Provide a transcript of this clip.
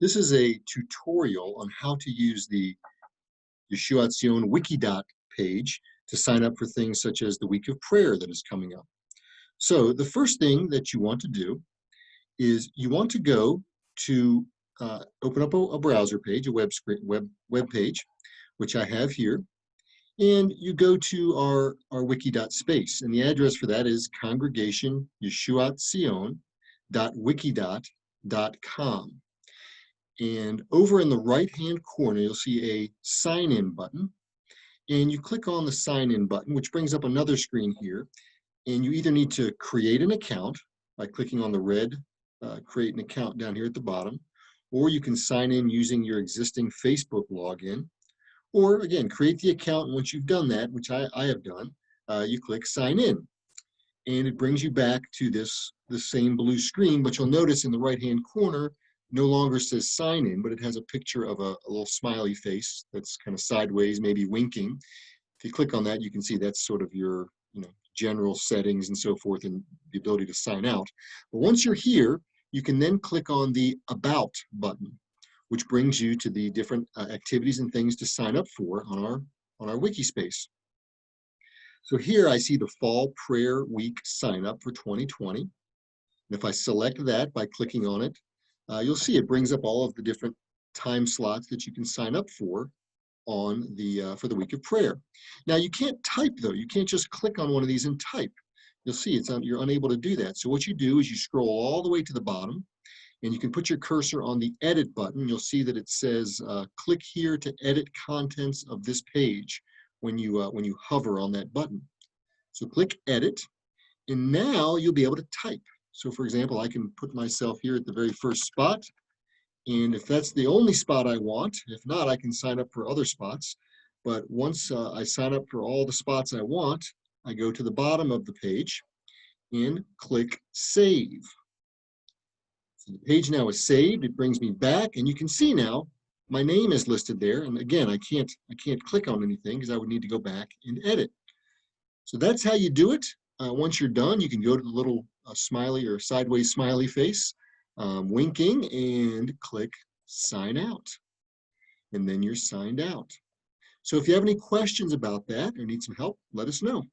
This is a tutorial on how to use the Yeshua's Wiki Dot page to sign up for things such as the Week of Prayer that is coming up. So the first thing that you want to do is you want to go to open up a browser page, a web page, which I have here, and you go to our Wiki Dot space, and the address for that is congregationyeshuatzion.wikidot.com. And over in the right-hand corner, you'll see a sign-in button. And you click on the sign-in button, which brings up another screen here. And you either need to create an account by clicking on the red create an account down here at the bottom, or you can sign in using your existing Facebook login. Or again, create the account, and once you've done that, which I have done, you click sign in. And it brings you back to the same blue screen, but you'll notice in the right-hand corner, no longer says sign in, but it has a picture of a little smiley face that's kind of sideways, maybe winking. If you click on that, you can see that's sort of your general settings and so forth, and the ability to sign out. But once you're here, you can then click on the About button, which brings you to the different activities and things to sign up for on our wiki space. So here I see the Fall Prayer Week sign up for 2020. And if I select that by clicking on it, you'll see it brings up all of the different time slots that you can sign up for on for the week of prayer. Now you can't type though. You can't just click on one of these and type. You'll see you're unable to do that. So what you do is you scroll all the way to the bottom, and you can put your cursor on the edit button. You'll see that it says click here to edit contents of this page when you hover on that button. So click edit, and now you'll be able to type. So for example, I can put myself here at the very first spot, and if that's the only spot I want, if not, I can sign up for other spots. But once I sign up for all the spots I want, I go to the bottom of the page and click save. So the page now is saved. It brings me back, and you can see now my name is listed there. And again, I can't click on anything because I would need to go back and edit. So that's how you do it. Once you're done, you can go to the little smiley or sideways smiley face, winking, and click sign out. And then you're signed out. So if you have any questions about that or need some help, let us know.